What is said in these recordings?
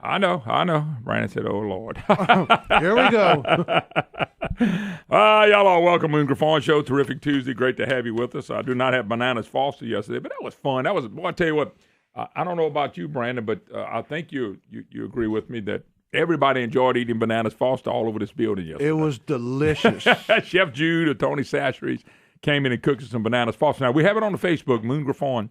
I know. Brandon said, oh, Lord. Here we go. Y'all all welcome to the Griffon Show. Terrific Tuesday. Great to have you with us. I do not have Bananas Foster yesterday, but that was fun. Boy, I tell you what, I don't know about you, Brandon, but I think you agree with me that everybody enjoyed eating Bananas Foster all over this building yesterday. It was delicious. Chef Jude or Tony Sastries came in and cooked us some Bananas Foster. Now, we have it on the Facebook, Moon Griffon.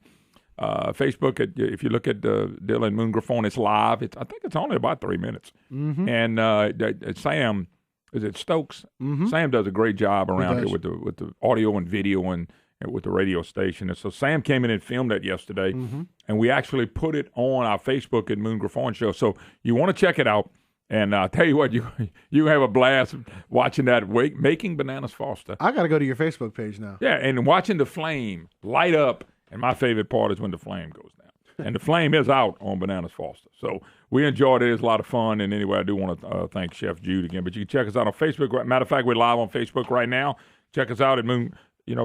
Facebook, if you look at Dylan Moon Griffon, it's live. I think it's only about 3 minutes. Mm-hmm. And Sam, is it Stokes? Mm-hmm. Sam does a great job around here with the audio and video and with the radio station. And so Sam came in and filmed that yesterday, and we actually put it on our Facebook at Moon Griffon Show. So you want to check it out. And I'll tell you what, you have a blast watching that, making Bananas Foster. I got to go to your Facebook page now. Yeah, and watching the flame light up. And my favorite part is when the flame goes down. And the flame is out on Bananas Foster. So we enjoyed it. It was a lot of fun. And anyway, I do want to thank Chef Jude again. But you can check us out on Facebook. Matter of fact, we're live on Facebook right now. Check us out at Moon.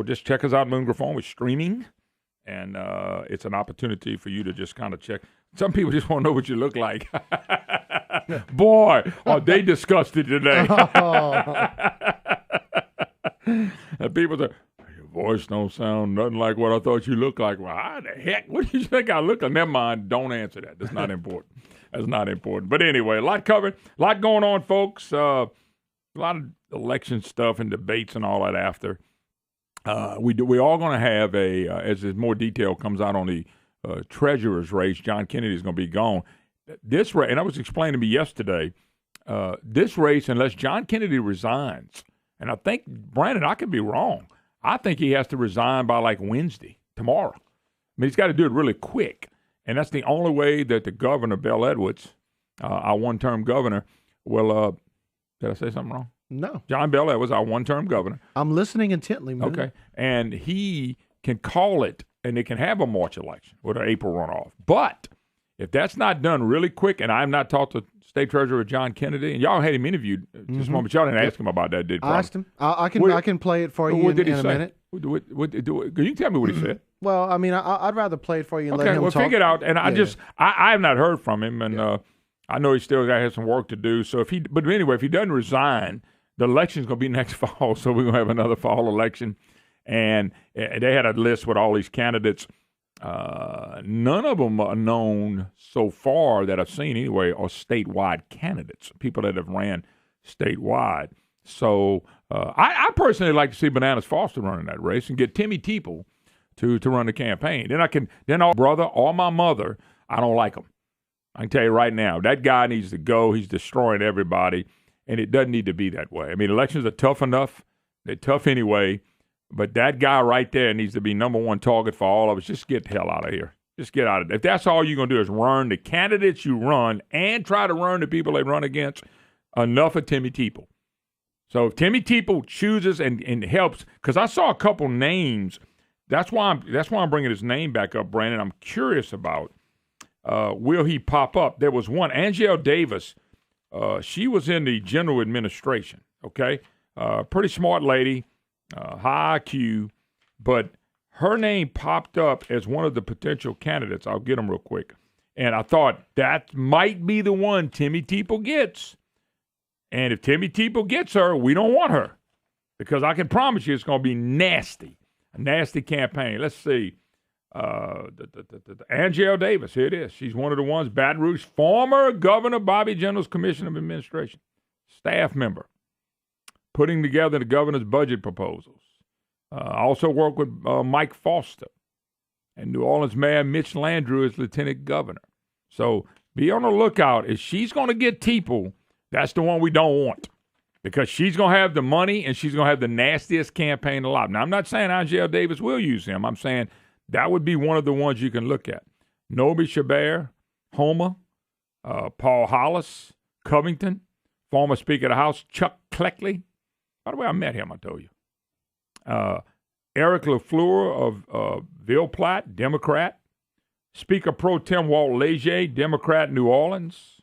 Just check us out at Moon Griffon. We're streaming. And it's an opportunity for you to just kind of check. Some people just want to know what you look like. Boy, are they disgusted today. And people say, voice don't sound nothing like what I thought you looked like. Well, how the heck? What do you think I look like? Never mind. Don't answer that. That's not important. That's not important. But anyway, a lot covered. A lot going on, folks. A lot of election stuff and debates and all that after. We're all going to have as more detail comes out on the treasurer's race, John Kennedy is going to be gone. This race, and I was explaining to me yesterday, this race, unless John Kennedy resigns, and I think, Brandon, I could be wrong. I think he has to resign by like Wednesday, tomorrow. I mean, he's got to do it really quick. And that's the only way that the governor, Bell Edwards, our one-term governor, will did I say something wrong? No. John Bell Edwards, our one-term governor. I'm listening intently, man. Okay. And he can call it, and they can have a March election with an April runoff. But if that's not done really quick, and I have not talked to State Treasurer John Kennedy, and y'all had him interviewed just a moment. Y'all didn't ask him about that, did you? I asked him. I can play it for you in a minute. Can you tell me what he said? Well, I mean, I'd rather play it for you and let him talk. Figure it out. And I have not heard from him, and I know he's still got to have some work to do. So but anyway, if he doesn't resign, the election's going to be next fall, so we're going to have another fall election. And they had a list with all these candidates. None of them are known so far that I've seen anyway are statewide candidates, people that have ran statewide. So I personally like to see Bananas Foster running that race and get Timmy Teeple to run the campaign. Then our brother or my mother, I don't like him. I can tell you right now, that guy needs to go. He's destroying everybody, and it doesn't need to be that way. I mean, elections are tough enough. They're tough anyway. But that guy right there needs to be number one target for all of us. Just get the hell out of here. Just get out of it. If that's all you're going to do is run the candidates you run and try to run the people they run against, enough of Timmy Teeple. So if Timmy Teeple chooses and helps, because I saw a couple names. That's why I'm bringing his name back up, Brandon. I'm curious about will he pop up? There was one, Angel Davis. She was in the general administration, okay? Pretty smart lady. High IQ, but her name popped up as one of the potential candidates. I'll get them real quick. And I thought that might be the one Timmy Teeple gets. And if Timmy Teeple gets her, we don't want her. Because I can promise you it's going to be nasty. A nasty campaign. Let's see. Angel Davis, here it is. She's one of the ones, Baton Rouge, former Governor Bobby Jindal's Commission of Administration, staff member. Putting together the governor's budget proposals. I also work with Mike Foster and New Orleans Mayor Mitch Landrieu as lieutenant governor. So be on the lookout. If she's going to get Teeple, that's the one we don't want because she's going to have the money and she's going to have the nastiest campaign alive. Now, I'm not saying Angel Davis will use him. I'm saying that would be one of the ones you can look at. Noby Chabert, Homer, Paul Hollis, Covington, former Speaker of the House, Chuck Cleckley. By the way, I met him, I told you. Eric LaFleur of Ville Platte, Democrat. Speaker Pro Tem Walt Leger, Democrat, New Orleans.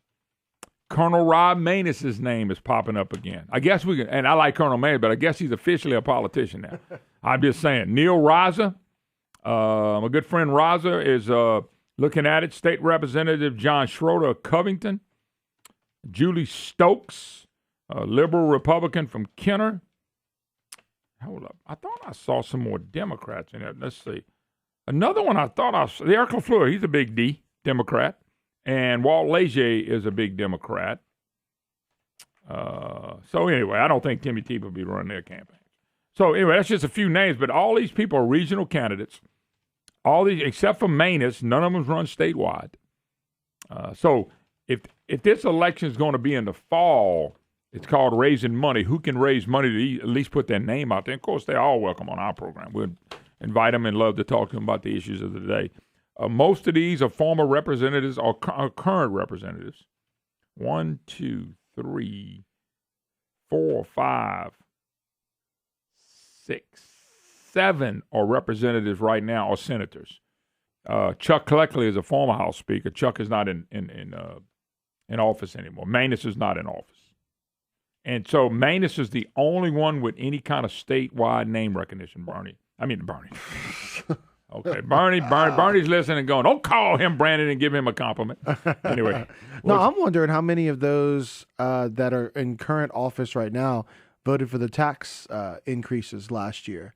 Colonel Rob Manus' name is popping up again. I guess we can, and I like Colonel Manus, but I guess he's officially a politician now. I'm just saying. Neil Raza, my good friend Raza is looking at it. State Representative John Schroeder of Covington. Julie Stokes, a liberal Republican from Kenner. Hold up. I thought I saw some more Democrats in there. Let's see. Another one I thought I saw. Eric LaFleur, he's a big D, Democrat. And Walt Leger is a big Democrat. So anyway, I don't think Timmy Tebow will be running their campaign. So anyway, that's just a few names, but all these people are regional candidates. All these, except for Manus, none of them run statewide. So if this election is going to be in the fall, it's called raising money. Who can raise money to at least put their name out there? Of course, they're all welcome on our program. We'll invite them and love to talk to them about the issues of the day. Most of these are former representatives or current representatives. 1, 2, 3, 4, 5, 6, 7 are representatives right now or senators. Chuck Cleckley is a former House Speaker. Chuck is not in office anymore. Manus is not in office. And so Manus is the only one with any kind of statewide name recognition, Bernie. Okay, Bernie's listening and going, don't call him Brandon and give him a compliment. Anyway. No, I'm wondering how many of those that are in current office right now voted for the tax increases last year.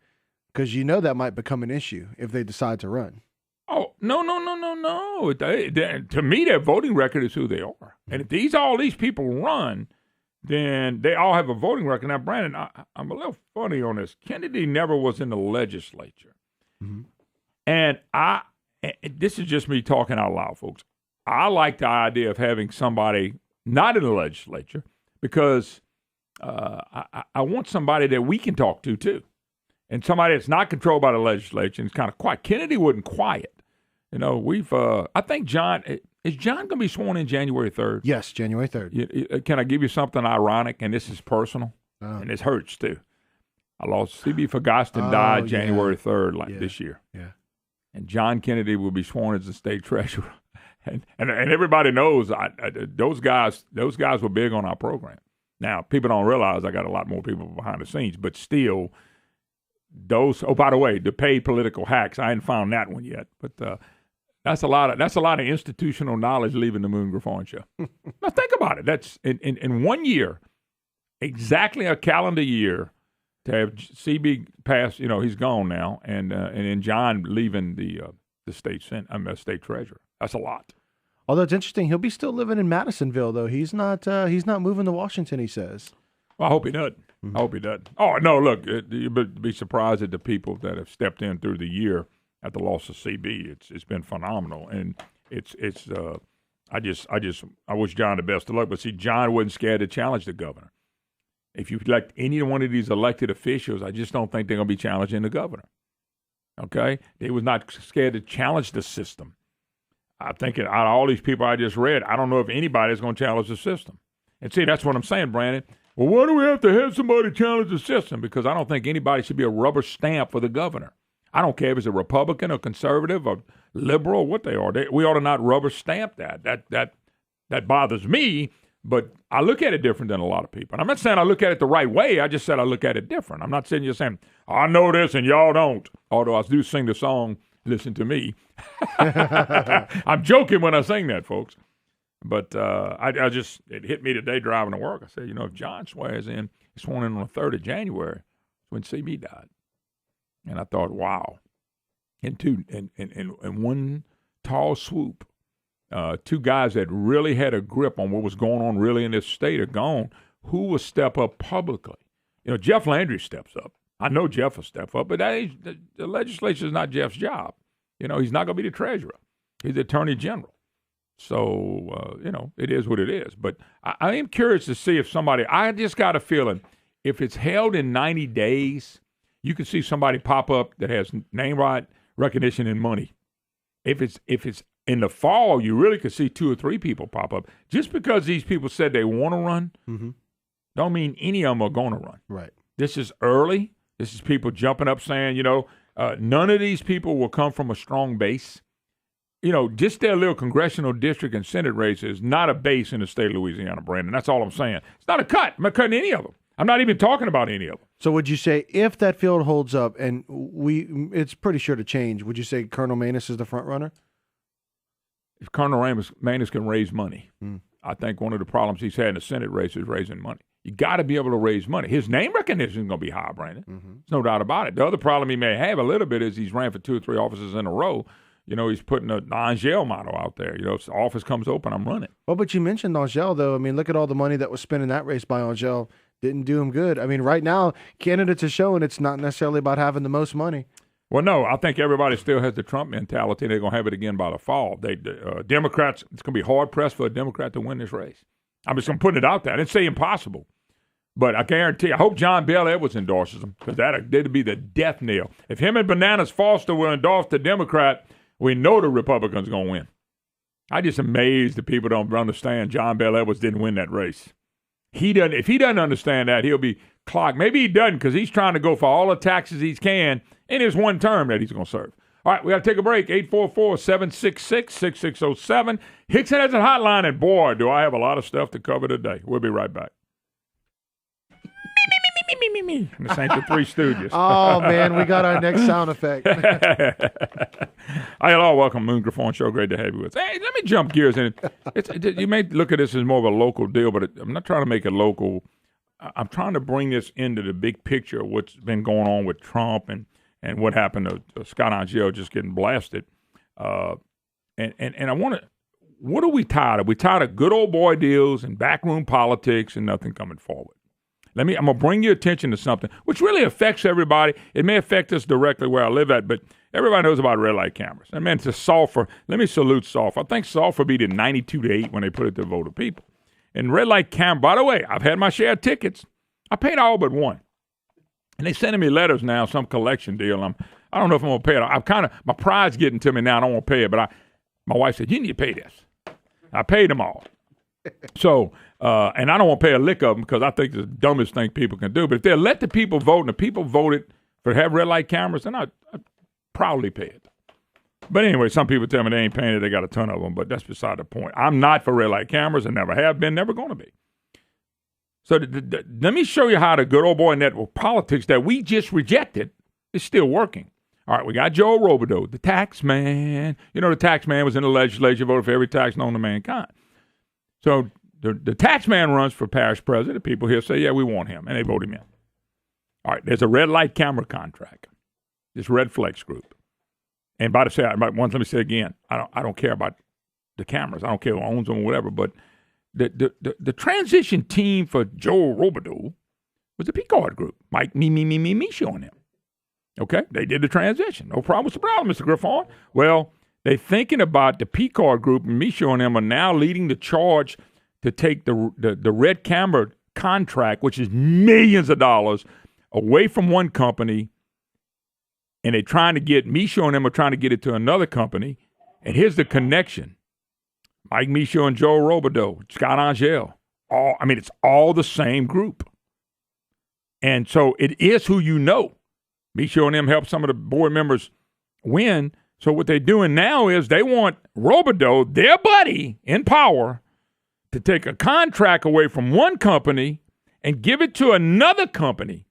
Because that might become an issue if they decide to run. Oh, no. To me, their voting record is who they are. And if all these people run, then they all have a voting record. Now, Brandon, I'm a little funny on this. Kennedy never was in the legislature. Mm-hmm. And this is just me talking out loud, folks. I like the idea of having somebody not in the legislature because I want somebody that we can talk to, too. And somebody that's not controlled by the legislature and is kind of quiet. Kennedy wasn't quiet. I think is John going to be sworn in January 3rd? Yes, January 3rd. Can I give you something ironic? And this is personal, and it hurts, too. I lost C.B. Fogostin died January 3rd this year. Yeah. And John Kennedy will be sworn as the state treasurer. And everybody knows those guys were big on our program. Now, people don't realize I got a lot more people behind the scenes, but still, by the way, the paid political hacks, I hadn't found that one yet. But that's a lot of institutional knowledge leaving the Moon Griffon show. Now, think about it. That's in 1 year, exactly a calendar year, to have CB pass, he's gone now, and then John leaving the state state treasurer. That's a lot. Although it's interesting, he'll be still living in Madisonville, though. He's not moving to Washington, he says. Well, I hope he doesn't. Mm-hmm. I hope he doesn't. Oh, no, look, you'd be surprised at the people that have stepped in through the year at the loss of CB. It's been phenomenal, and I wish John the best of luck. But see, John wasn't scared to challenge the governor. If you elect any one of these elected officials, I just don't think they're going to be challenging the governor. Okay? They was not scared to challenge the system. I think out of all these people I just read, I don't know if anybody's going to challenge the system. And see, that's what I'm saying, Brandon. Well, why do we have to have somebody challenge the system? Because I don't think anybody should be a rubber stamp for the governor. I don't care if it's a Republican or conservative or liberal, what they are. We ought to not rubber stamp that. That bothers me. But I look at it different than a lot of people. And I'm not saying I look at it the right way. I just said I look at it different. I'm not sitting here saying, I know this and y'all don't. Although I do sing the song, Listen to Me. I'm joking when I sing that, folks. But it hit me today driving to work. I said, if John swears in, he's sworn in on the 3rd of January when CB died. And I thought, wow. In one tall swoop, 2 guys that really had a grip on what was going on really in this state are gone. Who will step up publicly? Jeff Landry steps up. I know Jeff will step up, but the legislature is not Jeff's job. He's not going to be the treasurer. He's the attorney general. So, it is what it is. But I am curious to see if I just got a feeling, if it's held in 90 days, you can see somebody pop up that has name right recognition and money. If it's in the fall, you really could see 2 or 3 people pop up. Just because these people said they want to run, don't mean any of them are going to run. Right. This is early. This is people jumping up saying, none of these people will come from a strong base. Just their little congressional district and Senate race is not a base in the state of Louisiana, Brandon. That's all I'm saying. It's not a cut. I'm not cutting any of them. I'm not even talking about any of them. So would you say if that field holds up, and it's pretty sure to change, would you say Colonel Manus is the front runner? If Colonel Manus can raise money, I think one of the problems he's had in the Senate race is raising money. You got to be able to raise money. His name recognition is going to be high, Brandon. There's no doubt about it. The other problem he may have a little bit is he's ran for 2 or 3 offices in a row. He's putting an Angel motto out there. If the office comes open, I'm running. Well, but you mentioned Angel, though. I mean, look at all the money that was spent in that race by Angel. Didn't do him good. I mean, right now, candidates are showing it's not necessarily about having the most money. Well, no, I think everybody still has the Trump mentality. They're going to have it again by the fall. Democrats, it's going to be hard-pressed for a Democrat to win this race. I'm just going to put it out there. I didn't say impossible. But I guarantee, I hope John Bel Edwards endorses him, because that'd be the death knell. If him and Bananas Foster will endorse the Democrat, we know the Republicans are going to win. I just amazed that people don't understand John Bel Edwards didn't win that race. If he doesn't understand that, he'll be clocked. Maybe he doesn't, because he's trying to go for all the taxes he can in his one term that he's going to serve. All right, we got to take a break. 844-766-6607. Hickson has a hotline, and boy, do I have a lot of stuff to cover today. We'll be right back. Me. This ain't the Three Stooges. Oh, man, we got our next sound effect. Hello, welcome, Moon Griffon Show. Great to have you with us. Hey, let me jump gears. You may look at this as more of a local deal, but I'm not trying to make it local. I'm trying to bring this into the big picture of what's been going on with Trump and what happened to Scott Angel just getting blasted. And I want to, what are we tired of? We tired of good old boy deals and backroom politics and nothing coming forward. I'm going to bring your attention to something which really affects everybody. It may affect us directly where I live at, but everybody knows about red light cameras. I mean, it's a Sulphur. Let me salute Sulphur. I think Sulphur beat it 92-8 when they put it to the vote of people. And red light camera, by the way, I've had my share of tickets. I paid all but one. And they sending me letters now, some collection deal. I don't know if I'm going to pay it. My pride's getting to me now. I don't want to pay it, but my wife said, you need to pay this. I paid them all. So, and I don't want to pay a lick of them because I think it's the dumbest thing people can do. But if they let the people vote and the people voted for have red light cameras, then I'd proudly pay it. But anyway, some people tell me they ain't paying it. They got a ton of them, but that's beside the point. I'm not for red light cameras and never have been, never going to be. So let me show you how the good old boy network politics that we just rejected is still working. All right, we got Joe Robideau, the tax man. The tax man was in the legislature, voted for every tax known to mankind. So the tax man runs for parish president. People here say, yeah, we want him, and they vote him in. All right, there's a red light camera contract, this Red Flex group. And let me say again, I don't care about the cameras. I don't care who owns them or whatever, but the transition team for Joe Robideau was the Picard group. Mike, me showing him. Okay, they did the transition. No problem. What's the problem, Mr. Griffon? Well, they're thinking about the Picard group, and me showing them are now leading the charge to take the red camera contract, which is millions of dollars, away from one company, and they're trying to get, Michaud and them are trying to get it to another company. And here's the connection. Mike Michaud and Joe Robideau, Scott Angel. It's all the same group. And so it is who you know. Michaud and them help some of the board members win. So what they're doing now is they want Robideau, their buddy in power, to take a contract away from one company and give it to another company,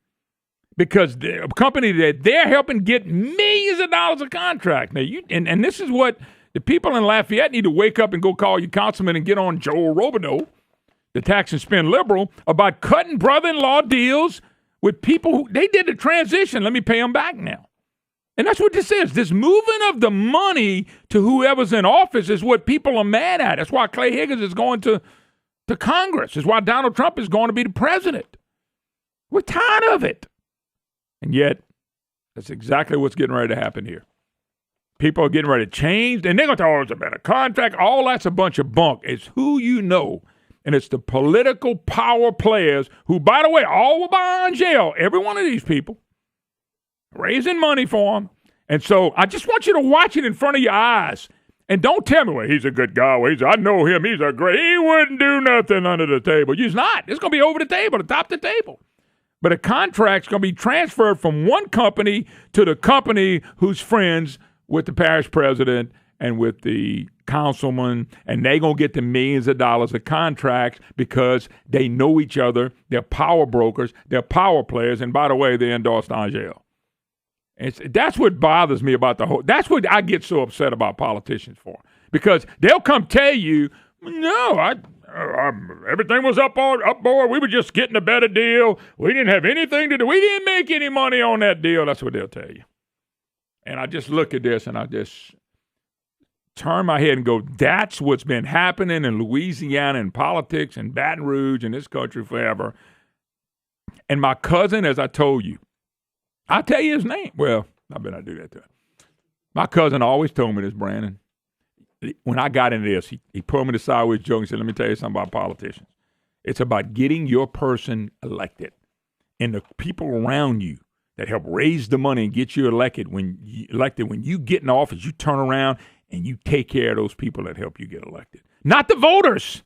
because the company that they're helping get millions of dollars of contract. Now, and this is what the people in Lafayette need to wake up and go call your councilman and get on Joe Robideau, the tax and spend liberal, about cutting brother-in-law deals with people who, they did the transition. Let me pay them back now. And that's what this is. This moving of the money to whoever's in office is what people are mad at. That's why Clay Higgins is going to Congress. It's why Donald Trump is going to be the president. We're tired of it. And yet, that's exactly what's getting ready to happen here. People are getting ready to change, and they're going to talk, it's a better contract. All that's a bunch of bunk. It's who you know, and it's the political power players who, by the way, all were behind jail. Every one of these people. Raising money for him. And so I just want you to watch it in front of your eyes. And don't tell me, well, he's a good guy. Well, I know him. He wouldn't do nothing under the table. He's not. It's going to be over the table, the top of the table. But a contract's going to be transferred from one company to the company who's friends with the parish president and with the councilman, and they're going to get the millions of dollars of contracts because they know each other. They're power brokers. They're power players. And by the way, they endorsed Angel. That's what bothers me about the whole. That's what I get so upset about politicians for, because they'll come tell you, no, everything was up board. We were just getting a better deal. We didn't have anything to do. We didn't make any money on that deal. That's what they'll tell you. And I just look at this and I just turn my head and go, that's what's been happening in Louisiana in politics and Baton Rouge in this country forever. And my cousin, as I told you, I'll tell you his name. Well, I better not do that to him. My cousin always told me this, Brandon. When I got into this, he pulled me to the side with his joke and said, let me tell you something about politicians. It's about getting your person elected. And the people around you that help raise the money and get you elected, when you get in office, you turn around and you take care of those people that help you get elected. Not the voters.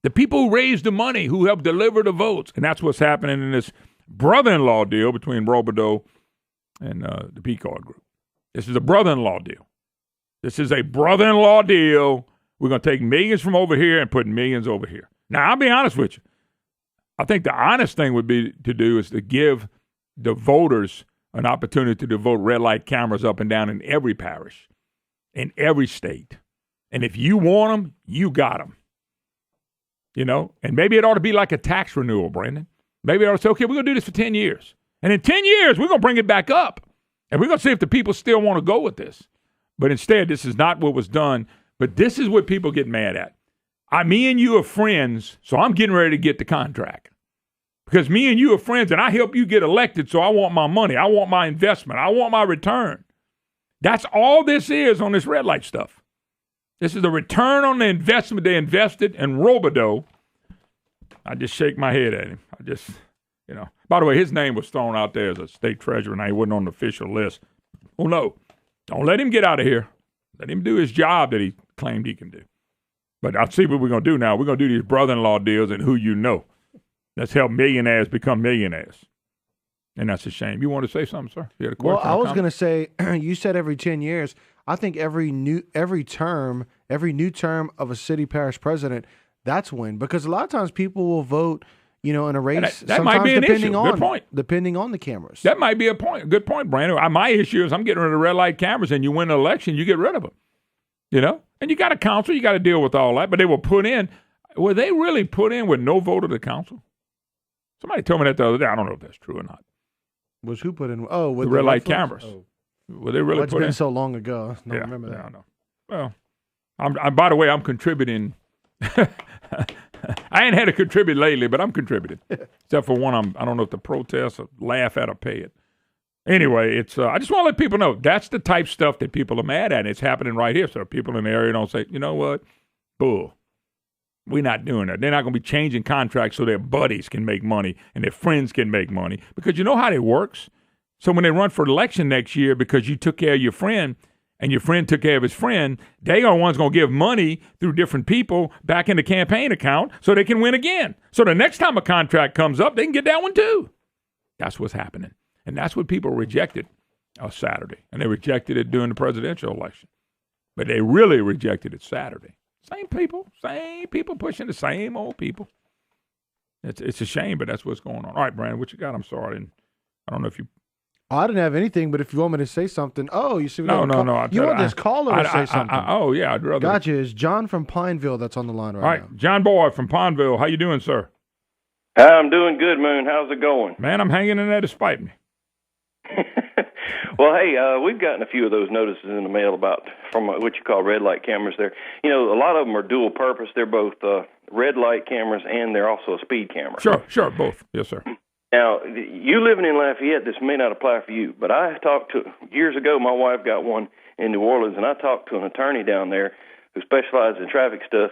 The people who raise the money, who help deliver the votes. And that's what's happening in this brother-in-law deal between Robideau and the Picard Group. This is a brother-in-law deal. This is a brother-in-law deal. We're going to take millions from over here and put millions over here. Now, I'll be honest with you. I think the honest thing would be to do is to give the voters an opportunity to vote red light cameras up and down in every parish, in every state. And if you want them, you got them. You know, and maybe it ought to be like a tax renewal, Brandon. Maybe it ought to say, okay, we're going to do this for 10 years. And in 10 years, we're going to bring it back up. And we're going to see if the people still want to go with this. But instead, this is not what was done. But this is what people get mad at. Me and you are friends, so I'm getting ready to get the contract. Because me and you are friends, and I help you get elected, so I want my money. I want my investment. I want my return. That's all this is on this red light stuff. This is the return on the investment they invested in Robideau. I just shake my head at him. By the way, his name was thrown out there as a state treasurer, and he wasn't on the official list. Oh, no. Don't let him get out of here. Let him do his job that he claimed he can do. But I'll see what we're going to do now. We're going to do these brother-in-law deals and who you know. Let's help millionaires become millionaires. And that's a shame. You want to say something, sir? You had a question? Well, I was going to say, you said every 10 years. I think every new term of a city parish president, that's when. Because a lot of times people will vote, in a race. That might be an issue. Good point. Depending on the cameras. That might be a point. Good point, Brandon. My issue is I'm getting rid of red light cameras, and you win an election, you get rid of them. And you got a council, you got to deal with all that. But they were put in. Were they really put in with no vote of the council? Somebody told me that the other day. I don't know if that's true or not. Was who put in? Oh, with the red light cameras. Oh. Were they really put in? It's been so long ago. I don't remember that. I know. Well, I'm by the way, I'm contributing. I ain't had to contribute lately, but I'm contributing. Except for one, I don't know if the protests or laugh at or pay it. Anyway, it's. I just want to let people know that's the type of stuff that people are mad at. And it's happening right here. So people in the area don't say, you know what, bull. We're not doing that. They're not going to be changing contracts so their buddies can make money and their friends can make money. Because you know how it works? So when they run for election next year because you took care of your friend and your friend took care of his friend, they are the ones going to give money through different people back in the campaign account so they can win again. So the next time a contract comes up, they can get that one too. That's what's happening. And that's what people rejected on Saturday. And they rejected it during the presidential election. But they really rejected it Saturday. Same people pushing the same old people. It's a shame, but that's what's going on. All right, Brandon, what you got? I'm sorry. I don't know if you... I didn't have anything, but if you want me to say something... Oh, you see... No. You want this caller to say something? I'd rather... Gotcha. It's John from Pineville that's on the line right now. All right, John Boy from Pineville. How you doing, sir? I'm doing good, Moon. How's it going? Man, I'm hanging in there despite me. Well, hey, we've gotten a few of those notices in the mail from what you call red light cameras there. A lot of them are dual purpose. They're both red light cameras and they're also a speed camera. Sure, both. Yes, sir. Now, you living in Lafayette, this may not apply for you, but I talked to, years ago, my wife got one in New Orleans, and I talked to an attorney down there who specializes in traffic stuff,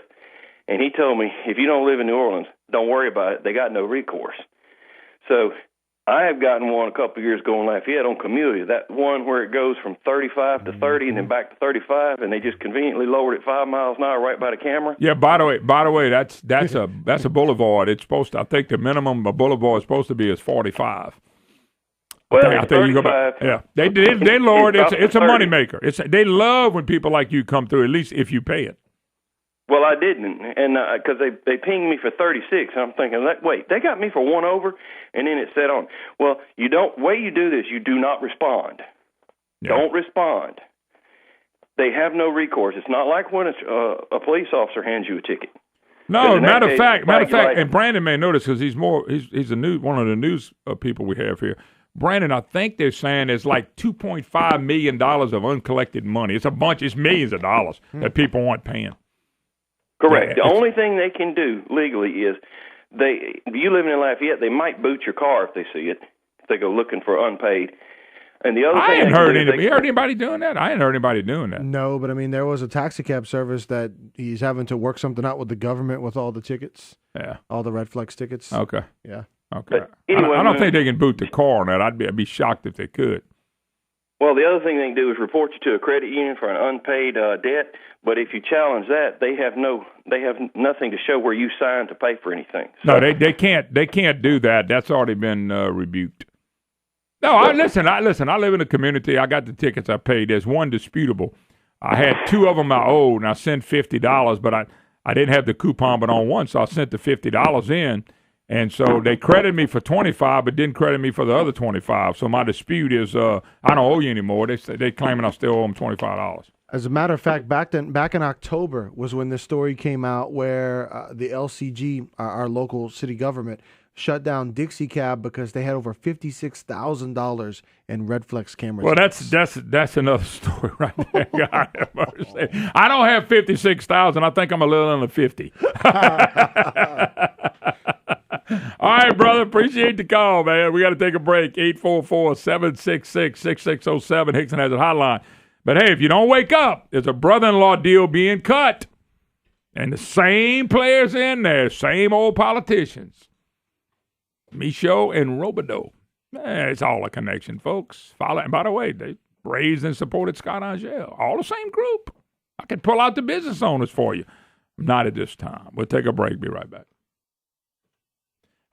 and he told me, if you don't live in New Orleans, don't worry about it. They got no recourse. So I have gotten one a couple of years ago in Lafayette on Camellia, that one where it goes from 35 to 30 and then back to 35, and they just conveniently lowered it 5 miles an hour right by the camera. Yeah, by the way, that's a boulevard. It's supposed to, I think the minimum a boulevard is supposed to be is 45. Well, I think you go back. Yeah, they lowered it. It's a moneymaker. They love when people like you come through, at least if you pay it. Well, I didn't, and because they pinged me for 36. I'm thinking, wait, they got me for one over, and then it said on. Well, way you do this, you do not respond. Yeah. Don't respond. They have no recourse. It's not like when a police officer hands you a ticket. No, in that matter of case, fact, flag your and license. Brandon may notice because he's one of the news people we have here. Brandon, I think they're saying there's like $2.5 million of uncollected money. It's a bunch. It's millions of dollars that people aren't paying. Correct. Yeah, The only thing they can do legally is you living in Lafayette, they might boot your car if they see it, if they go looking for unpaid. And the other I thing ain't they heard can do is you heard anybody doing that? I ain't heard anybody doing that. No, but I mean, there was a taxi cab service that he's having to work something out with the government with all the tickets. Yeah. All the Red Flex tickets. Okay. Yeah. Okay. But anyway, I don't think they can boot the car on that. I'd be shocked if they could. Well, the other thing they can do is report you to a credit union for an unpaid debt. But if you challenge that, they have nothing to show where you signed to pay for anything. So, No, they can't do that. That's already been rebuked. No, listen. I live in a community. I got the tickets I paid. There's one disputable. I had two of them I owed, and I sent $50, but I didn't have the coupon but on one, so I sent the $50 in, and so they credited me for $25, but didn't credit me for the other $25. So my dispute is I don't owe you anymore. They claiming I still owe them $25. As a matter of fact, back in October was when this story came out where the LCG, our local city government, shut down Dixie Cab because they had over $56,000 in Red Flex cameras. Well, that's another story right there. God have mercy. I don't have 56,000. I think I'm a little under 50. All right, brother. Appreciate the call, man. We got to take a break. 844-766-6607. Hickson has a hotline. But hey, if you don't wake up, there's a brother-in-law deal being cut, and the same players in there, same old politicians. Michaud and Robideau. It's all a connection, folks. And by the way, they raised and supported Scott Angel. All the same group. I could pull out the business owners for you. Not at this time. We'll take a break. Be right back.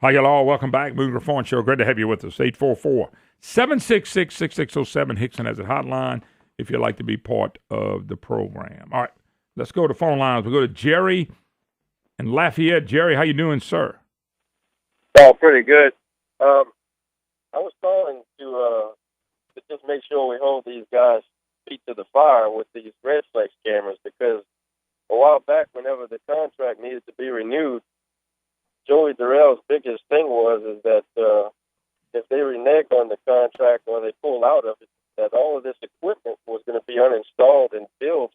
Hi, y'all all. Welcome back. Moon Griffon Show. Great to have you with us. 844-766-6607. Hickson has a hotline if you'd like to be part of the program. All right. Let's go to phone lines. We'll go to Jerry in Lafayette. Jerry, how you doing, sir? Oh, pretty good. I was calling to just make sure we hold these guys' feet to the fire with these Red Flex cameras, because a while back, whenever the contract needed to be renewed, Joey Durrell's biggest thing is that if they renege on the contract or they pull out of it, that all of this equipment was going to be uninstalled and billed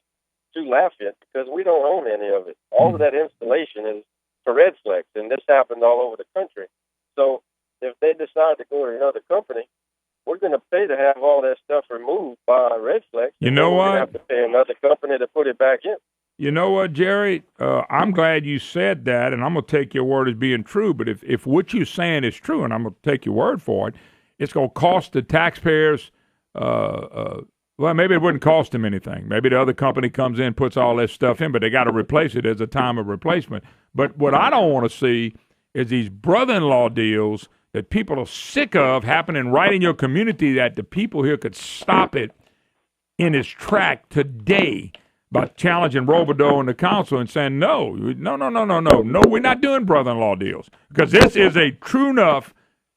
to Lafayette, because we don't own any of it. All of that installation is for Red Flex, and this happened all over the country. So if they decide to go to another company, we're going to pay to have all that stuff removed by Red Flex. You know what? We're going to have to pay another company to put it back in. You know what, Jerry? I'm glad you said that, and I'm going to take your word as being true. But if what you're saying is true, and I'm going to take your word for it, it's going to cost the taxpayers well, maybe it wouldn't cost them anything. Maybe the other company comes in, puts all this stuff in, but they got to replace it as a time of replacement. But what I don't want to see is these brother-in-law deals that people are sick of happening right in your community, that the people here could stop it in its track today by challenging Robideau and the council and saying, no, we're not doing brother-in-law deals. Because this is a true enough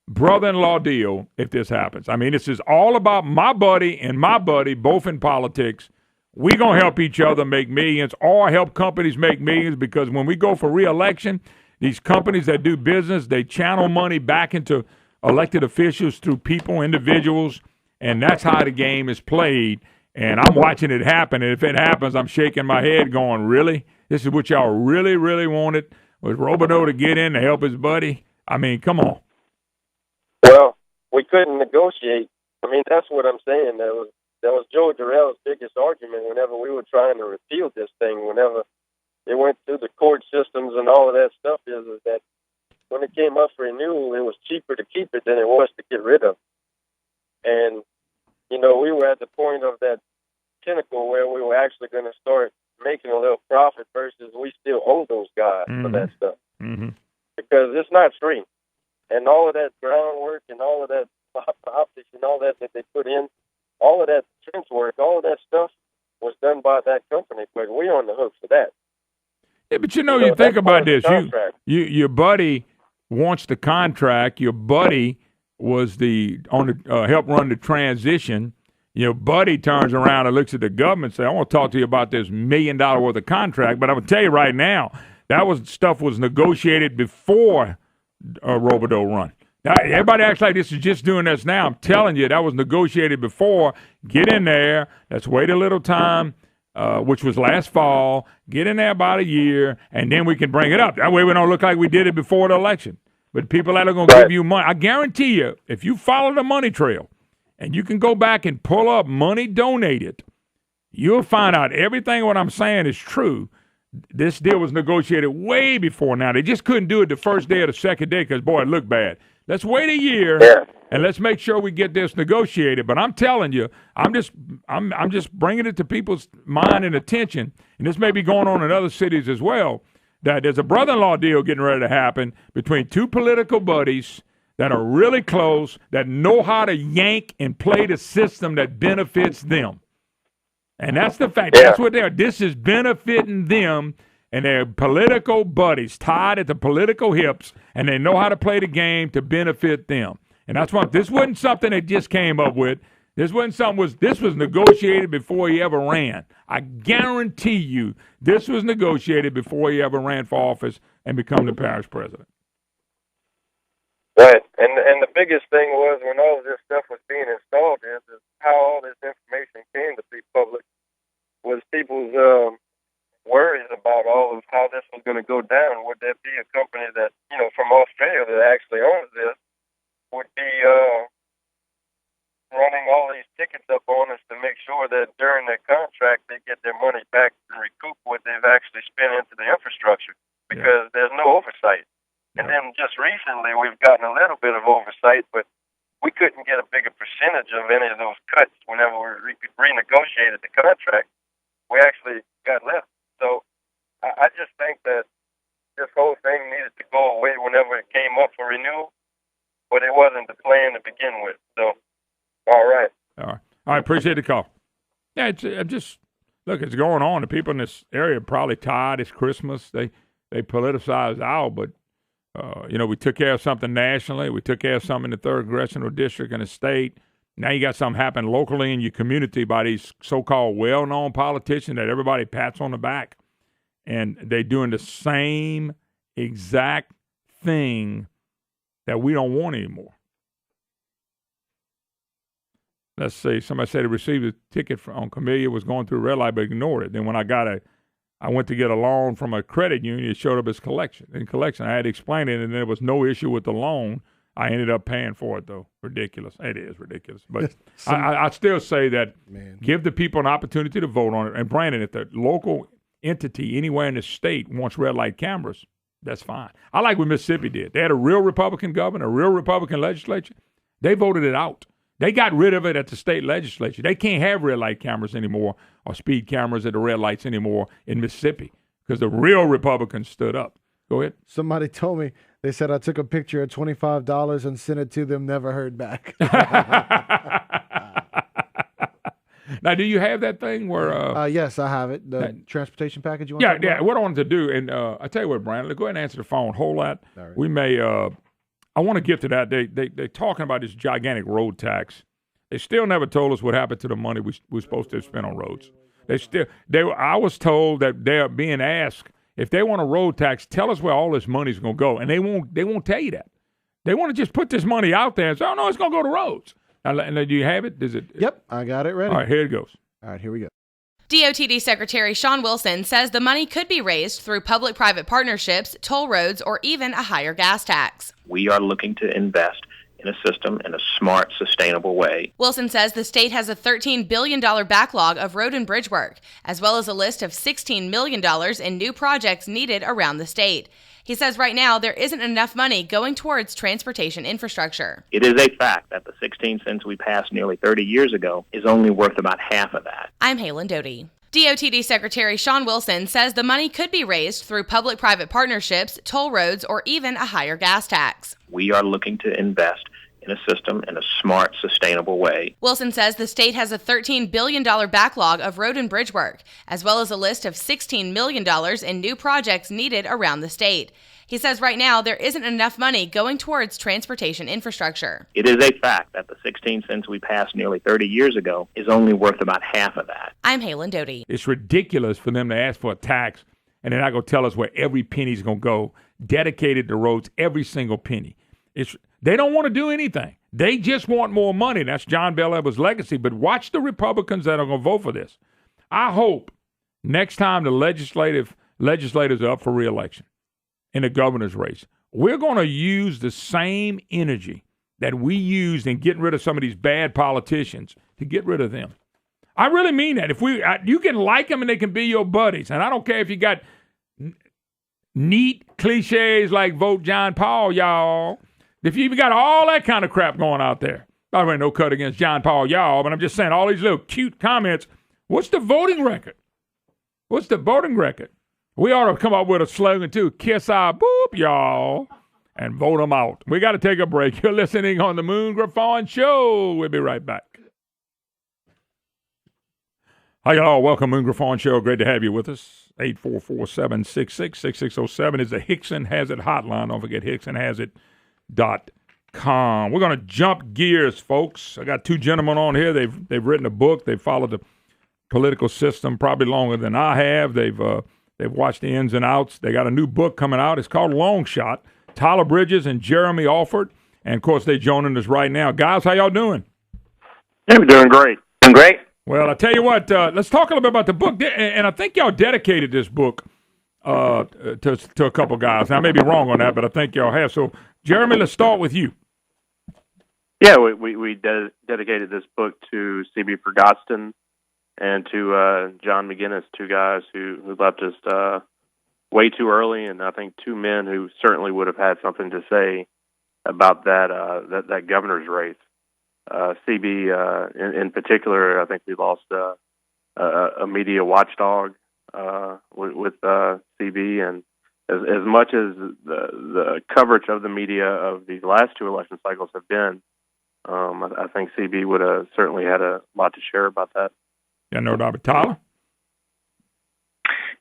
brother-in-law deal if this happens. I mean, this is all about my buddy and my buddy, both in politics. We're going to help each other make millions or help companies make millions, because when we go for re-election, these companies that do business, they channel money back into elected officials through people, individuals, and that's how the game is played. And I'm watching it happen, and if it happens, I'm shaking my head going, really? This is what y'all really, really wanted, was Robideau to get in to help his buddy? I mean, come on. Well, we couldn't negotiate. I mean, that's what I'm saying. That was Joe Durrell's biggest argument whenever we were trying to repeal this thing, whenever it went through the court systems and all of that stuff, is that when it came up for renewal, it was cheaper to keep it than it was to get rid of it. And, you know, we were at the point of that pinnacle where we were actually going to start making a little profit versus we still owe those guys for that stuff. Mm-hmm. Because it's not free. And all of that groundwork and all of that optics and all that they put in, all of that trench work, all of that stuff was done by that company, but we're on the hook for that. Yeah, but you think about this. Your buddy wants the contract. Your buddy was help run the transition. Your buddy turns around and looks at the government and says, I want to talk to you about this $1 million worth of contract, but I'm going to tell you right now, stuff was negotiated before Robideau run. Now, everybody acts like this is just doing this now. I'm telling you, that was negotiated before. Get in there. Let's wait a little time, which was last fall. Get in there about a year, and then we can bring it up. That way we don't look like we did it before the election. But people that are going to give you money, I guarantee you, if you follow the money trail and you can go back and pull up money donated, you'll find out everything what I'm saying is true. This deal was negotiated way before now. They just couldn't do it the first day or the second day because, boy, it looked bad. Let's wait a year and let's make sure we get this negotiated. But I'm telling you, I'm just bringing it to people's mind and attention, and this may be going on in other cities as well, that there's a brother-in-law deal getting ready to happen between two political buddies that are really close, that know how to yank and play the system that benefits them. And that's the fact. That's what they are. This is benefiting them, and they're political buddies tied at the political hips, and they know how to play the game to benefit them. And that's why this wasn't something they just came up with. This wasn't something. This was negotiated before he ever ran. I guarantee you, this was negotiated before he ever ran for office and become the parish president. Right, and the biggest thing was when all of this stuff was being installed is how all this information came to be public was people's worries about all of how this was going to go down. Would there be a company that, from Australia that actually owns this would be running all these tickets up on us to make sure that during their contract they get their money back and recoup what they've actually spent into the infrastructure because there's no oversight. And then just recently we've gotten a little bit of oversight, but we couldn't get a bigger percentage of any of those cuts whenever we renegotiated the contract. We actually got less. So I just think that this whole thing needed to go away whenever it came up for renewal, but it wasn't the plan to begin with. So, all right. All right, appreciate the call. Yeah, it's look, it's going on. The people in this area are probably tired. It's Christmas. They politicize out, but we took care of something nationally. We took care of something in the 3rd Congressional District in the state. Now you got something happen locally in your community by these so-called well-known politicians that everybody pats on the back. And they're doing the same exact thing that we don't want anymore. Let's see. Somebody said he received a ticket on Camellia, was going through a red light, but ignored it. Then when I went to get a loan from a credit union. It showed up as collection. I had to explain it, and there was no issue with the loan. I ended up paying for it, though. Ridiculous. It is ridiculous. But I still say that give the people an opportunity to vote on it. And, Brandon, if the local entity anywhere in the state wants red light cameras, that's fine. I like what Mississippi did. They had a real Republican governor, a real Republican legislature. They voted it out. They got rid of it at the state legislature. They can't have red light cameras anymore or speed cameras at the red lights anymore in Mississippi because the real Republicans stood up. Go ahead. Somebody told me, they said I took a picture at $25 and sent it to them, never heard back. Now, do you have that thing where... yes, I have it. The transportation package you want to talk about? What I wanted to do, and I tell you what, Brandon, go ahead and answer the phone. Hold that. Right. We may... I want to get to that. They're talking about this gigantic road tax. They still never told us what happened to the money we're supposed to spend on roads. I was told that they're being asked, if they want a road tax, tell us where all this money's going to go. And they won't tell you that. They want to just put this money out there and say, oh, no, it's going to go to roads. And do you have it? Yep, I got it ready. All right, here it goes. All right, here we go. DOTD Secretary Sean Wilson says the money could be raised through public-private partnerships, toll roads, or even a higher gas tax. We are looking to invest in a system in a smart, sustainable way. Wilson says the state has a $13 billion backlog of road and bridge work, as well as a list of $16 million in new projects needed around the state. He says right now there isn't enough money going towards transportation infrastructure. It is a fact that the 16 cents we passed nearly 30 years ago is only worth about half of that. I'm Halen Doty. DOTD Secretary Sean Wilson says the money could be raised through public-private partnerships, toll roads, or even a higher gas tax. We are looking to invest in a system in a smart, sustainable way. Wilson says the state has a $13 billion backlog of road and bridge work, as well as a list of $16 million in new projects needed around the state. He says right now there isn't enough money going towards transportation infrastructure. It is a fact that the 16 cents we passed nearly 30 years ago is only worth about half of that. I'm Halen Doty. It's ridiculous for them to ask for a tax and they're not going to tell us where every penny's going to go, dedicated to roads, every single penny. They don't want to do anything. They just want more money. That's John Bel Edwards' legacy. But watch the Republicans that are going to vote for this. I hope next time the legislators are up for re-election in the governor's race, we're going to use the same energy that we used in getting rid of some of these bad politicians to get rid of them. I really mean that. If you can like them and they can be your buddies, and I don't care if you got neat cliches like vote John Paul, y'all. If you even got all that kind of crap going out there, by the way, no cut against John Paul, y'all, but I'm just saying all these little cute comments. What's the voting record? What's the voting record? We ought to come up with a slogan too: kiss our boop, y'all, and vote them out. We got to take a break. You're listening on the Moon Griffon Show. We'll be right back. Hi, y'all. Welcome, Moon Griffon Show. Great to have you with us. 844-766-6607 is the Hickson Has It hotline. Don't forget HicksonHasIt.com. We're going to jump gears, folks. I got two gentlemen on here. They've written a book. They've followed the political system probably longer than I have. They've watched the ins and outs. They got a new book coming out. It's called Long Shot. Tyler Bridges and Jeremy Alford. And, of course, they're joining us right now. Guys, how y'all doing? Yeah, we're doing great. Doing great. Well, I tell you what, let's talk a little bit about the book. And I think y'all dedicated this book to a couple guys. Now, I may be wrong on that, but I think y'all have. So, Jeremy, let's start with you. Yeah, we dedicated this book to C.B. Ferguson and to John McGinnis, two guys who left us way too early, and I think two men who certainly would have had something to say about that governor's race. CB, in particular, I think we lost a media watchdog with CB, and as much as the coverage of the media of these last two election cycles have been, I think CB would have certainly had a lot to share about that. Yeah, no doubt. But Tyler?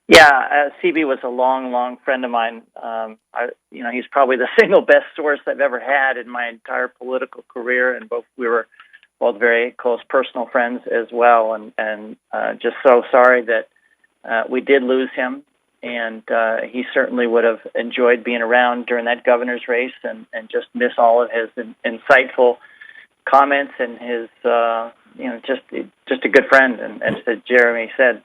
Yeah, CB was a long friend of mine. He's probably the single best source I've ever had in my entire political career, and we were both very close personal friends as well. And just so sorry that we did lose him. And he certainly would have enjoyed being around during that governor's race, and just miss all of his insightful comments and his just a good friend. And as Jeremy said,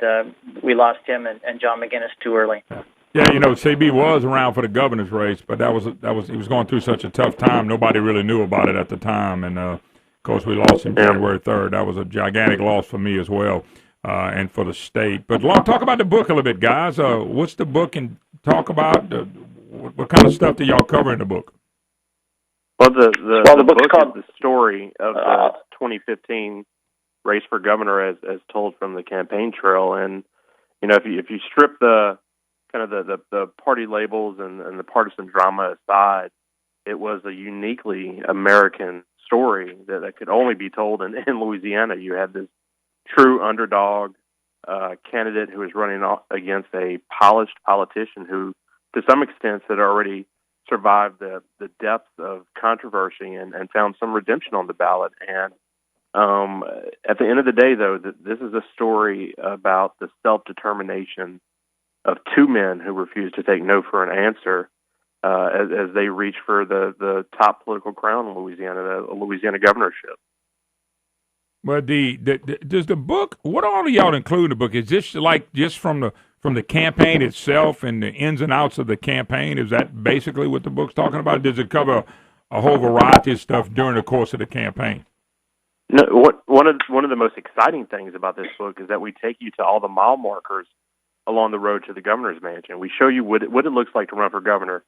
we lost him and John McGinnis too early. Yeah, CB was around for the governor's race, but that was he was going through such a tough time. Nobody really knew about it at the time, and of course we lost him January 3rd. That was a gigantic loss for me as well, and for the state. But talk about the book a little bit, guys. What's the book, and talk about what kind of stuff do y'all cover in the book? Well, the book is called The Story of the 2015 race for governor as told from the campaign trail. And, if you strip the kind of the party labels and the partisan drama aside, it was a uniquely American story that could only be told in Louisiana. You had this true underdog candidate who was running against a polished politician who, to some extent, had already survived the depths of controversy and found some redemption on the ballot. And at the end of the day, though, this is a story about the self-determination of two men who refused to take no for an answer as they reach for the top political crown in Louisiana, the Louisiana governorship. Well, does the book, what all do y'all include in the book? Is this like just from the campaign itself and the ins and outs of the campaign? Is that basically what the book's talking about? Does it cover a whole variety of stuff during the course of the campaign? No, one of the most exciting things about this book is that we take you to all the mile markers along the road to the governor's mansion. We show you what it looks like to run for governor,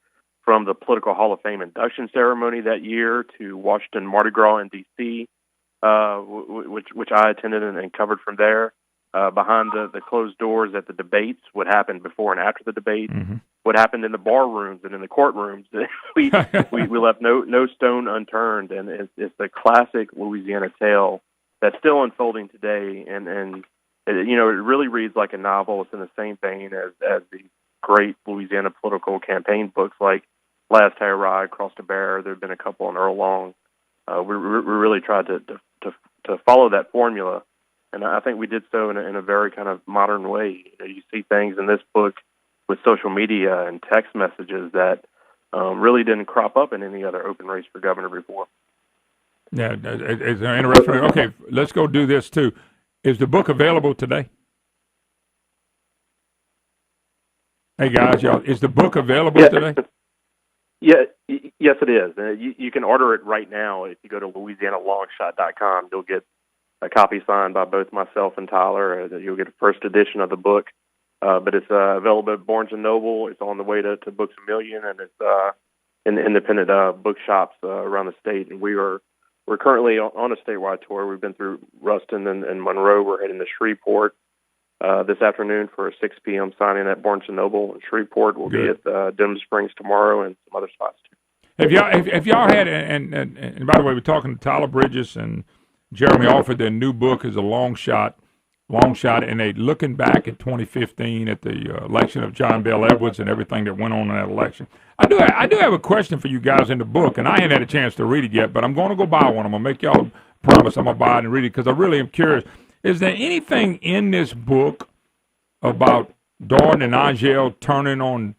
from the Political Hall of Fame induction ceremony that year to Washington Mardi Gras in D.C., which I attended and covered from there. Behind the closed doors at the debates, what happened before and after the debates, what happened in the bar rooms and in the courtrooms. we left no stone unturned, and it's the classic Louisiana tale that's still unfolding today. And it really reads like a novel. It's in the same vein as the great Louisiana political campaign books like Last High Ride, Cross the Bear. There have been a couple on Earl Long. We really tried to follow that formula. And I think we did so in a very kind of modern way. You see things in this book with social media and text messages that really didn't crop up in any other open race for governor before. Yeah, it's interesting. Okay, let's go do this too. Is the book available today? Hey guys, y'all, is the book available today? Yes, it is. You can order it right now. If you go to LouisianaLongshot.com, you'll get a copy signed by both myself and Tyler. You'll get a first edition of the book, but it's available at Barnes & Noble. It's on the way to Books A Million, and it's in the independent bookshops around the state. And we're currently on a statewide tour. We've been through Ruston and Monroe. We're heading to Shreveport this afternoon for a 6 p.m. signing at Barnes & Noble. And Shreveport will be at Denham Springs tomorrow and some other spots too. Have y'all had, and by the way, we're talking to Tyler Bridges and Jeremy Alford. Their new book is a long shot, and they looking back at 2015 at the election of John Bell Edwards and everything that went on in that election. I do have a question for you guys in the book, and I ain't had a chance to read it yet, but I'm going to go buy one. I'm going to make y'all a promise I'm going to buy it and read it because I really am curious. Is there anything in this book about Darden and Angel turning on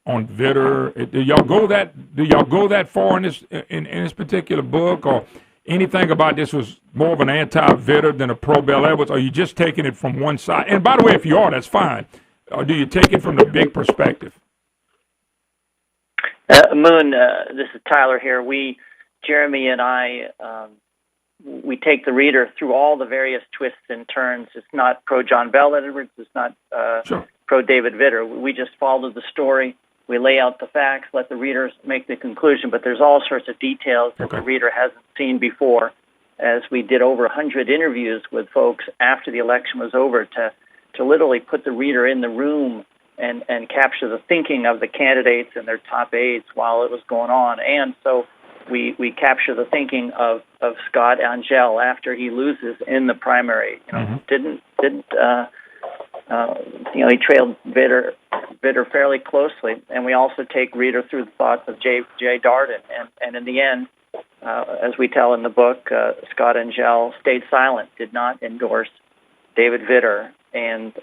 Vitter? Do y'all go that far in this particular book, or anything about this was more of an anti-Vitter than a pro-Bell Edwards? Or are you just taking it from one side? And by the way, if you are, that's fine. Or do you take it from the big perspective? Moon, this is Tyler here. Jeremy and I, we take the reader through all the various twists and turns. It's not pro-John Bell Edwards. It's not pro-David Vitter. We just follow the story. We lay out the facts, let the readers make the conclusion, but there's all sorts of details that the reader hasn't seen before, as we did over 100 interviews with folks after the election was over to literally put the reader in the room and capture the thinking of the candidates and their top aides while it was going on. And so we capture the thinking of Scott Angel after he loses in the primary. He trailed Vitter fairly closely, and we also take reader through the thoughts of Jay Darden. And in the end, as we tell in the book, Scott Angel stayed silent, did not endorse David Vitter, and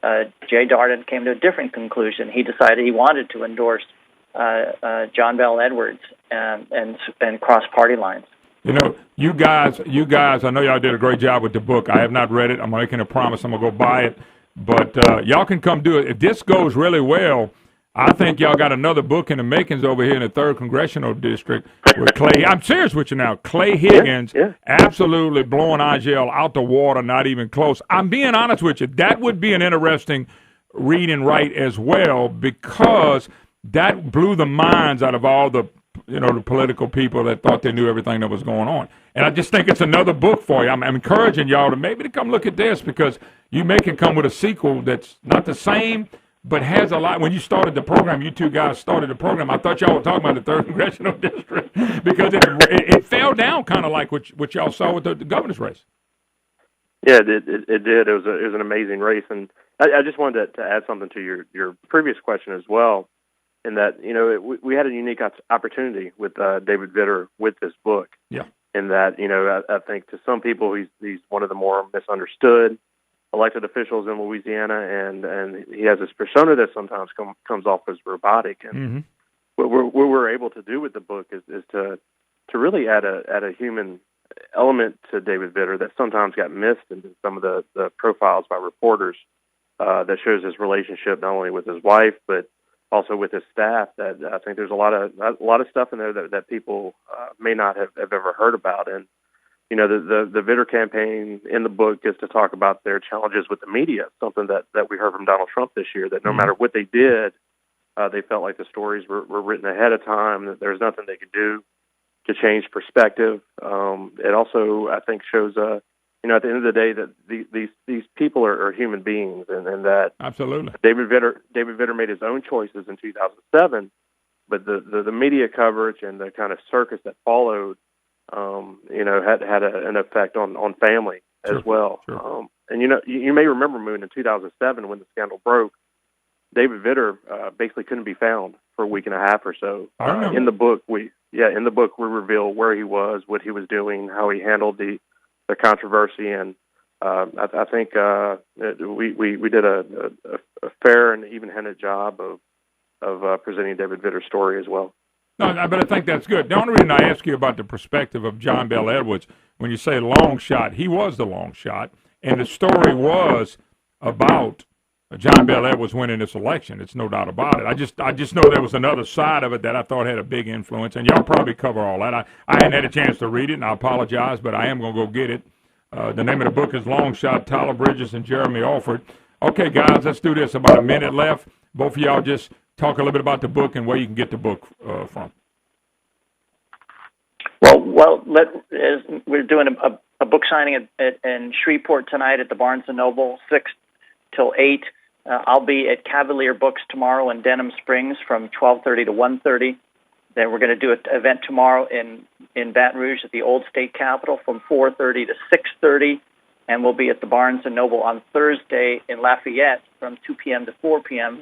Jay Darden came to a different conclusion. He decided he wanted to endorse John Bell Edwards and cross party lines. You guys, I know y'all did a great job with the book. I have not read it. I'm making a promise I'm going to go buy it. But y'all can come do it. If this goes really well, I think y'all got another book in the makings over here in the 3rd Congressional District with Clay. I'm serious with you now. Clay Higgins absolutely blowing Angel out the water, not even close. I'm being honest with you. That would be an interesting read and write as well, because that blew the minds out of all the political people that thought they knew everything that was going on. And I just think it's another book for you. I'm encouraging y'all to come look at this, because you may can come with a sequel that's not the same, but has a lot. When you started the program, you two guys started the program, I thought y'all were talking about the 3rd Congressional District, because it fell down kind of like what y'all saw with the governor's race. Yeah, it did. It was an amazing race. And I just wanted to add something to your previous question as well, in that, we had a unique opportunity with David Vitter with this book. Yeah. In that, I think to some people he's one of the more misunderstood elected officials in Louisiana, and he has this persona that sometimes comes off as robotic. And what we're able to do with the book is to really add a human element to David Vitter that sometimes got missed in some of the profiles by reporters, that shows his relationship not only with his wife but also with his staff. That I think there's a lot of stuff in there that people may not have ever heard about. And the Vitter campaign in the book is to talk about their challenges with the media, something that we heard from Donald Trump this year, that no matter what they did, they felt like the stories were written ahead of time, that there's nothing they could do to change perspective. It also, I think, shows, at the end of the day, that these people are human beings, and that absolutely David Vitter made his own choices in 2007, but the media coverage and the kind of circus that followed, had an effect on family as well. Sure. And you may remember, Moon, in 2007 when the scandal broke, David Vitter basically couldn't be found for a week and a half or so. In the book, we reveal where he was, what he was doing, how he handled the controversy, and I think we did a fair and even-handed job of presenting David Vitter's story as well. No, but I think that's good. The only reason I ask you about the perspective of John Bell Edwards, when you say long shot, he was the long shot, and the story was about John Bell Edwards winning this election. It's no doubt about it. I just know there was another side of it that I thought had a big influence, and y'all probably cover all that. I hadn't had a chance to read it, and I apologize, but I am going to go get it. The name of the book is Long Shot, Tyler Bridges and Jeremy Alford. Okay, guys, let's do this. About a minute left. Both of y'all just talk a little bit about the book and where you can get the book from. Well, we're doing a book signing in Shreveport tonight at the Barnes & Noble, 6 till 8. I'll be at Cavalier Books tomorrow in Denham Springs from 12:30 to 1:30. Then we're going to do an event tomorrow in Baton Rouge at the Old State Capitol from 4:30 to 6:30. And we'll be at the Barnes & Noble on Thursday in Lafayette from 2 p.m. to 4 p.m.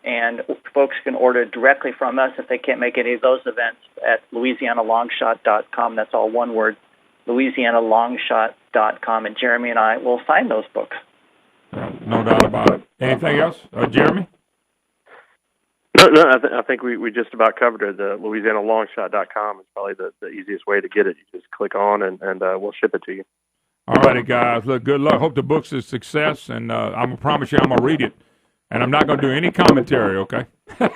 And folks can order directly from us if they can't make any of those events at LouisianaLongshot.com. That's all one word, LouisianaLongshot.com. And Jeremy and I will sign those books. No doubt about it. Anything else, Jeremy? No, I think we just about covered it. The LouisianaLongshot.com is probably the easiest way to get it. You just click on and we'll ship it to you. All righty, guys. Look, good luck. Hope the book's a success, and I'm going to promise you I'm going to read it. And I'm not going to do any commentary, okay? Thank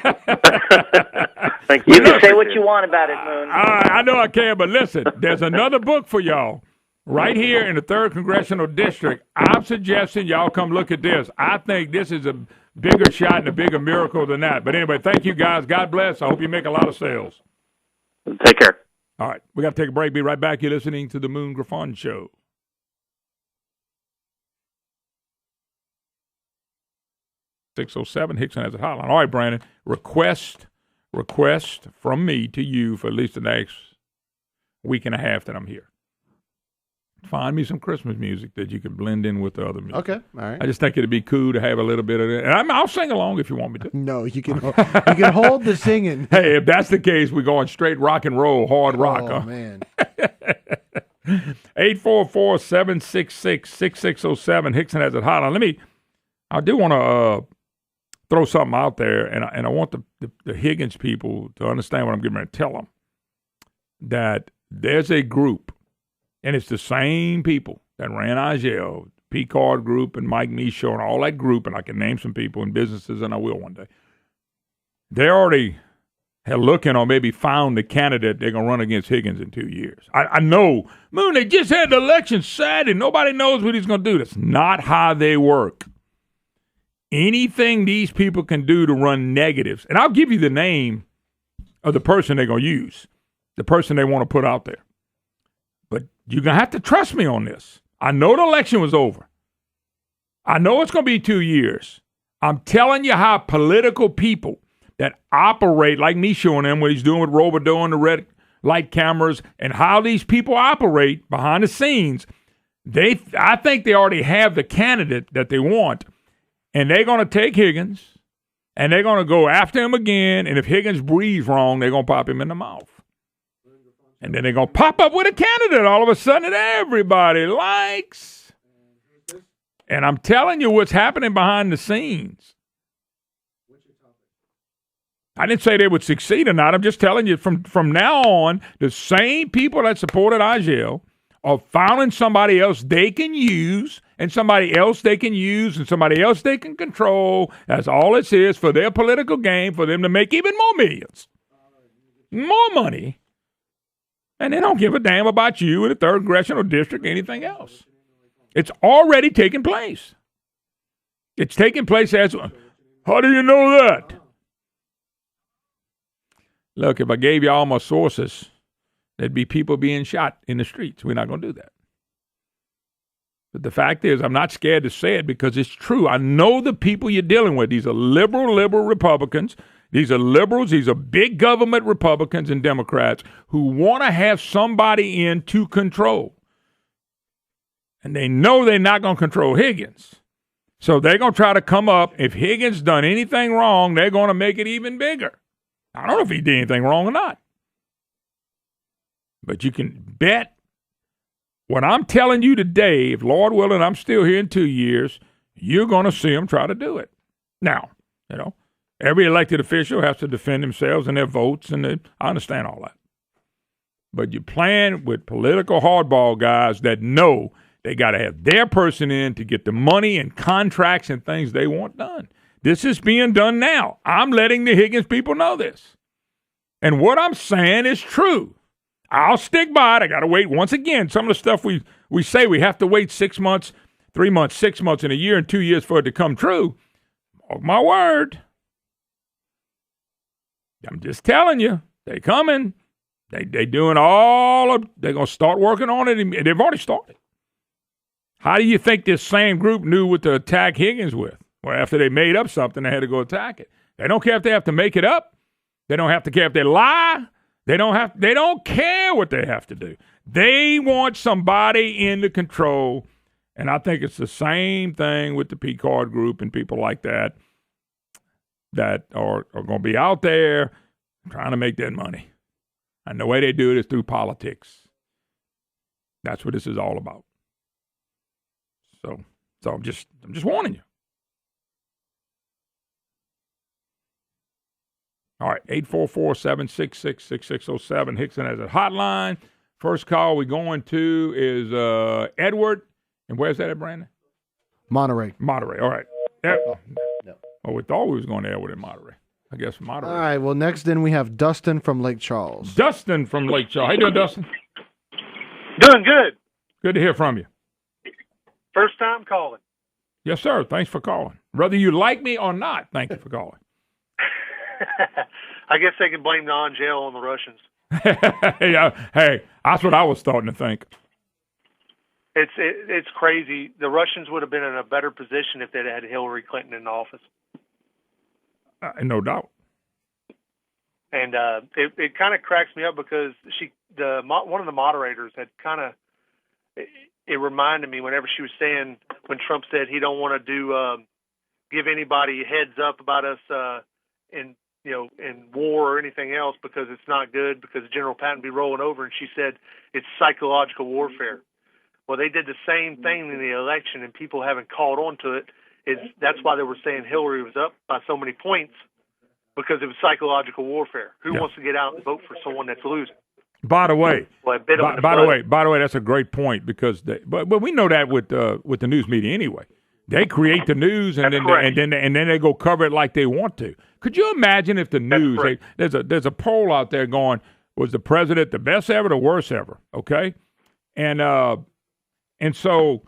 you. You can say what you want about it, Moon. I know I can, but listen, there's another book for y'all right here in the 3rd Congressional District. I'm suggesting y'all come look at this. I think this is a bigger shot and a bigger miracle than that. But anyway, thank you, guys. God bless. I hope you make a lot of sales. Take care. All right. We got to take a break. Be right back. You're listening to the Moon Griffon Show. (607) Hickson has a hotline. All right, Brandon. Request from me to you for at least the next week and a half that I'm here. Find me some Christmas music that you can blend in with the other music. Okay, all right. I just think it'd be cool to have a little bit of it. And I'll sing along if you want me to. No, you can hold the singing. Hey, if that's the case, we're going straight rock and roll, hard rock. Oh, man. 844-766-6607. Hickson has it hotline. I do want to throw something out there, and I want the Higgins people to understand what I'm getting ready to tell them, that there's a group, and it's the same people that ran IGL, P-Card Group and Mike Michaud and all that group, and I can name some people and businesses, and I will one day. They already had looking or maybe found the candidate they're going to run against Higgins in 2 years. I know, Moon, they just had the election Saturday. Nobody knows what he's going to do. That's not how they work. Anything these people can do to run negatives, and I'll give you the name of the person they're going to use, the person they want to put out there. But you're going to have to trust me on this. I know the election was over. I know it's going to be 2 years. I'm telling you how political people that operate like me showing them what he's doing with Robodeau and the red light cameras and how these people operate behind the scenes, I think they already have the candidate that they want. And they're going to take Higgins, and they're going to go after him again, and if Higgins breathes wrong, they're going to pop him in the mouth. And then they're going to pop up with a candidate all of a sudden that everybody likes. And I'm telling you what's happening behind the scenes. I didn't say they would succeed or not. I'm just telling you from now on, the same people that supported IGL are finding somebody else they can use, and somebody else they can use, and somebody else they can control. That's all it is for their political game, for them to make even more millions, more money. And they don't give a damn about you in the 3rd Congressional District or anything else. It's already taking place. It's taking place as, how do you know that? Look, if I gave you all my sources, there'd be people being shot in the streets. We're not going to do that. But the fact is, I'm not scared to say it because it's true. I know the people you're dealing with. These are liberal Republicans. These are liberals. These are big government Republicans and Democrats who want to have somebody in to control. And they know they're not going to control Higgins. So they're going to try to come up. If Higgins done anything wrong, they're going to make it even bigger. I don't know if he did anything wrong or not. But you can bet what I'm telling you today, if Lord willing, I'm still here in 2 years, you're going to see him try to do it. Now, Every elected official has to defend themselves and their votes, and I understand all that. But you're playing with political hardball guys that know they got to have their person in to get the money and contracts and things they want done. This is being done now. I'm letting the Higgins people know this. And what I'm saying is true. I'll stick by it. I got to wait. Once again, some of the stuff we say we have to wait 6 months, 3 months, 6 months, and a year and 2 years for it to come true. Mark my word. I'm just telling you, they coming. They doing they're going to start working on it. They've already started. How do you think this same group knew what to attack Higgins with? Well, after they made up something, they had to go attack it. They don't care if they have to make it up. They don't have to care if they lie. They don't care what they have to do. They want somebody in the control. And I think it's the same thing with the P-Card group and people like that are going to be out there trying to make that money. And the way they do it is through politics. That's what this is all about. So I'm just warning you. All right, 844-766-6607. Hickson has a hotline. First call we're going to is Edward. And where's that at, Brandon? Monterey. All right. No. Oh, we thought we was going to Edward in Monterey. I guess Monterey. All right, well, next then we have Dustin from Lake Charles. Dustin from Lake Charles. How you doing, Dustin? Doing good. Good to hear from you. First time calling. Yes, sir. Thanks for calling. Whether you like me or not, thank you for calling. I guess they can blame non-jail on the Russians. Yeah, hey, that's what I was starting to think. It's crazy. The Russians would have been in a better position if they'd had Hillary Clinton in office. No doubt. And it kind of cracks me up because one of the moderators had kind of it reminded me whenever she was saying when Trump said he don't want to give anybody a heads up about us in war or anything else because it's not good because General Patton be rolling over, and she said it's psychological warfare. Well, they did the same thing in the election, and people haven't caught on to it. That's why they were saying Hillary was up by so many points because it was psychological warfare. Who wants to get out and vote for someone that's losing? By the way, by the way, that's a great point because but we know that with the news media anyway. They create the news and then they go cover it like they want to. Could you imagine if the news there's a poll out there going, was the president the best ever, the worst ever? Okay, and so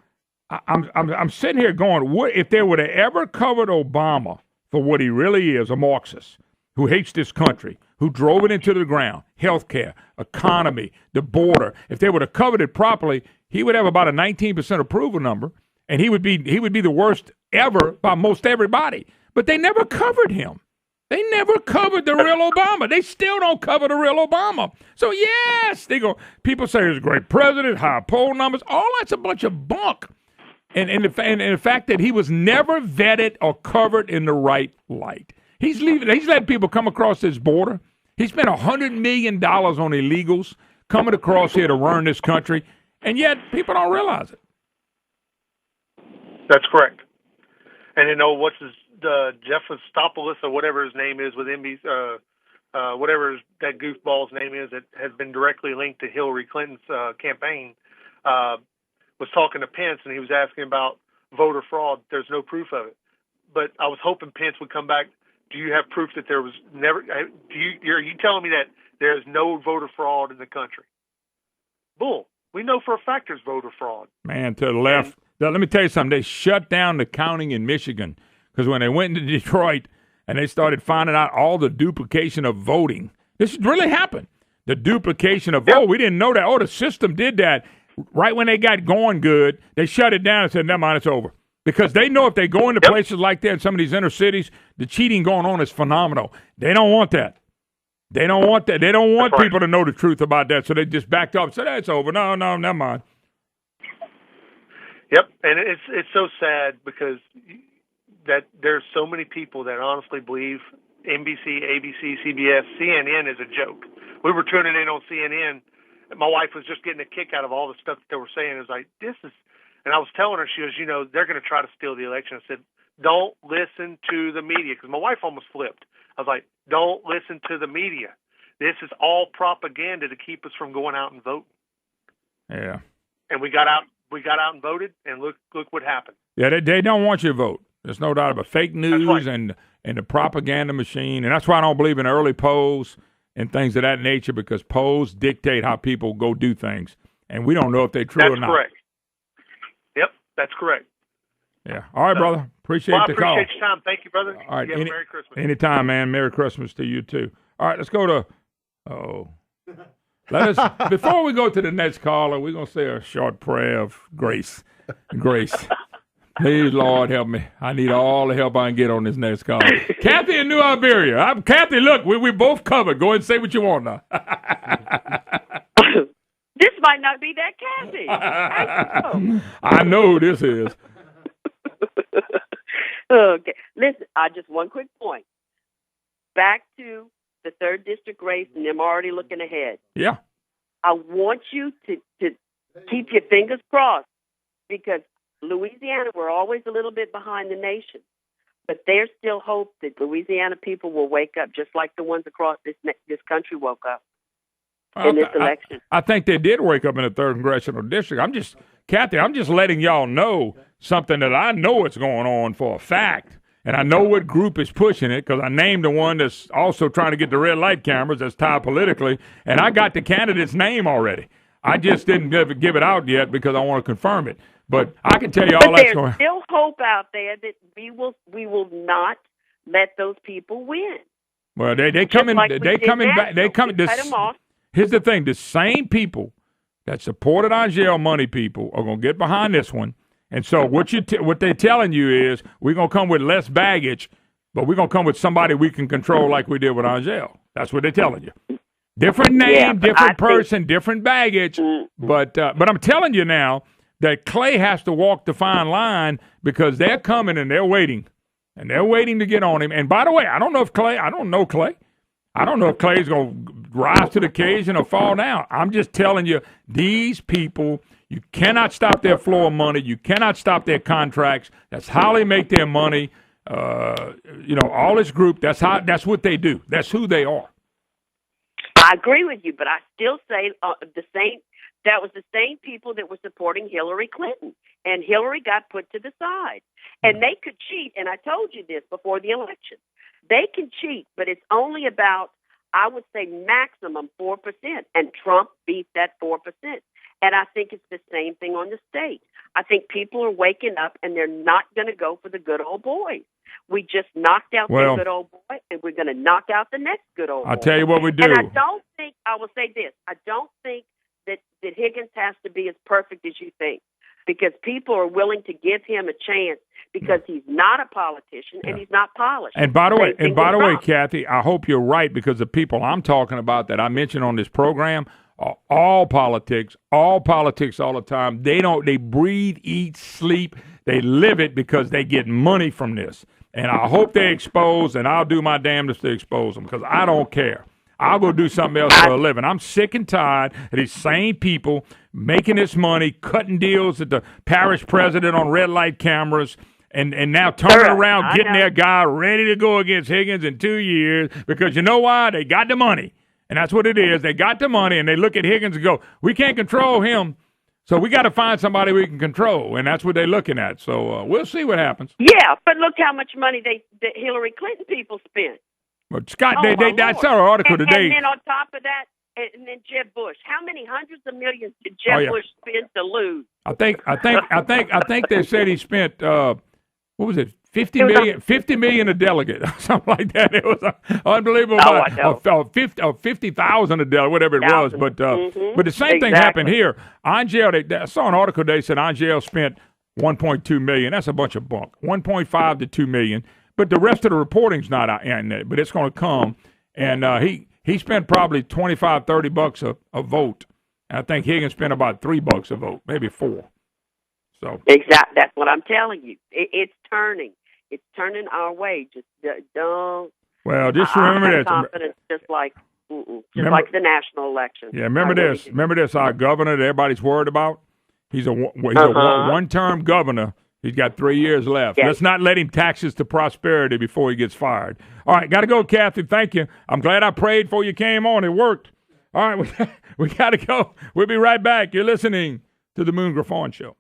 I'm sitting here going, what if they would have ever covered Obama for what he really is, a Marxist who hates this country, who drove it into the ground, healthcare, economy, the border. If they would have covered it properly, he would have about a 19% approval number, and he would be the worst ever by most everybody. But they never covered him. They never covered the real Obama. They still don't cover the real Obama. So yes, people say he's a great president, high poll numbers. All that's a bunch of bunk. And the fact that he was never vetted or covered in the right light. He's letting people come across this border. He spent $100 million on illegals coming across here to run this country, and yet people don't realize it. That's correct. And what's Jeff Stopoulos or whatever his name is with NBC, whatever that goofball's name is that has been directly linked to Hillary Clinton's campaign, was talking to Pence, and he was asking about voter fraud. There's no proof of it. But I was hoping Pence would come back. Do you have proof that there was never? Are you telling me that there is no voter fraud in the country? Bull. We know for a fact there's voter fraud. Man, to the left. Let me tell you something. They shut down the counting in Michigan because when they went into Detroit and they started finding out all the duplication of voting, this really happened. The duplication of vote. We didn't know that. Oh, the system did that. Right when they got going good, they shut it down and said, never mind, it's over. Because they know if they go into places like that in some of these inner cities, the cheating going on is phenomenal. They don't want that. They don't want that. They don't want people to know the truth about that. So they just backed up and said, it's over. No, never mind. Yep, and it's so sad because that there's so many people that honestly believe NBC, ABC, CBS, CNN is a joke. We were tuning in on CNN. My wife was just getting a kick out of all the stuff that they were saying. It was like, this is, and I was telling her, she goes, they're going to try to steal the election. I said, don't listen to the media, because my wife almost flipped. I was like, don't listen to the media. This is all propaganda to keep us from going out and voting. Yeah. And we got out and voted, and look what happened. Yeah, they don't want you to vote. There's no doubt about fake news right. and the propaganda machine. And that's why I don't believe in early polls and things of that nature, because polls dictate how people go do things. And we don't know if they're true or not. That's correct. Yep, that's correct. Yeah. All right, brother. Appreciate the call. I appreciate your time. Thank you, brother. All right. Merry Christmas. Anytime, man. Merry Christmas to you, too. All right, let's go to let us before we go to the next caller, we're going to say a short prayer of grace. Grace. Please, Lord, help me. I need all the help I can get on this next call. Kathy in New Iberia. Kathy, look, we both covered. Go ahead and say what you want now. This might not be that Kathy. I know who this is. Okay. Listen, just one quick point. Back to the 3rd District race, and them already looking ahead. Yeah. I want you to keep your fingers crossed, because Louisiana, we're always a little bit behind the nation. But there's still hope that Louisiana people will wake up just like the ones across this country woke up in this election. I think they did wake up in the 3rd Congressional District. Kathy, I'm just letting y'all know something that I know is going on for a fact. And I know what group is pushing it, because I named the one that's also trying to get the red light cameras that's tied politically. And I got the candidate's name already. I just didn't give it out yet because I want to confirm it. But I can tell you all that's going. There's still hope out there that we will not let those people win. Well, they coming back. They coming. Cut them off. Here's the thing: the same people that supported Angel money people are going to get behind this one. And so what they're telling you is we're going to come with less baggage, but we're going to come with somebody we can control like we did with Angel. That's what they're telling you. Different name, different person, different baggage. But I'm telling you now that Clay has to walk the fine line, because they're coming and they're waiting. And they're waiting to get on him. And by the way, I don't know Clay. I don't know if Clay's going to rise to the occasion or fall down. I'm just telling you, these people, you cannot stop their flow of money. You cannot stop their contracts. That's how they make their money. All this group, that's what they do. That's who they are. I agree with you, but I still say that was the same people that were supporting Hillary Clinton, and Hillary got put to the side. And they could cheat, and I told you this before the election. They can cheat, but it's only about, I would say, maximum 4%, and Trump beat that 4%. And I think it's the same thing on the state. I think people are waking up, and they're not going to go for the good old boys. We just knocked out the good old boy, and we're going to knock out the next good old boy. I'll tell you what we do. And I will say this, I don't think that Higgins has to be as perfect as you think, because people are willing to give him a chance, because he's not a politician and he's not polished. And by the way, Kathy, I hope you're right, because the people I'm talking about that I mentioned on this program are all politics all the time. They breathe, eat, sleep, they live it, because they get money from this. And I hope they expose, and I'll do my damnedest to expose them, because I don't care. I'll go do something else for a living. I'm sick and tired of these same people making this money, cutting deals with the parish president on red light cameras, and now turning around, getting their guy ready to go against Higgins in 2 years, because you know why? They got the money. And that's what it is. They got the money, and they look at Higgins and go, we can't control him, so we got to find somebody we can control, and that's what they're looking at. So we'll see what happens. Yeah, but look how much money the Hillary Clinton people spent. But Scott, I saw an article today. And then on top of that, and then Jeb Bush. How many hundreds of millions did Jeb Bush spend to lose? I think they said he spent what was it? 50 million a delegate, something like that. It was unbelievable. 50,000 a delegate, whatever it was. But the same thing happened here. Angel, I saw an article today said Angel spent $1.2 million. That's a bunch of bunk. 1.5 to 2 million. But the rest of the reporting's not out in there. But it's going to come. And he spent probably $25-30 a vote. And I think Higgins spent about $3 a vote, maybe $4. So exactly, that's what I'm telling you. It's turning. It's turning our way. Just don't. Well, just remember this. Confidence, just like the national election. Yeah, remember this. Remember this. Our governor that everybody's worried about. He's a one-term governor. He's got 3 years left. Yes. Let's not let him tax us to prosperity before he gets fired. All right, got to go, Kathy. Thank you. I'm glad I prayed before you came on. It worked. All right, we got to go. We'll be right back. You're listening to the Moon Griffon Show.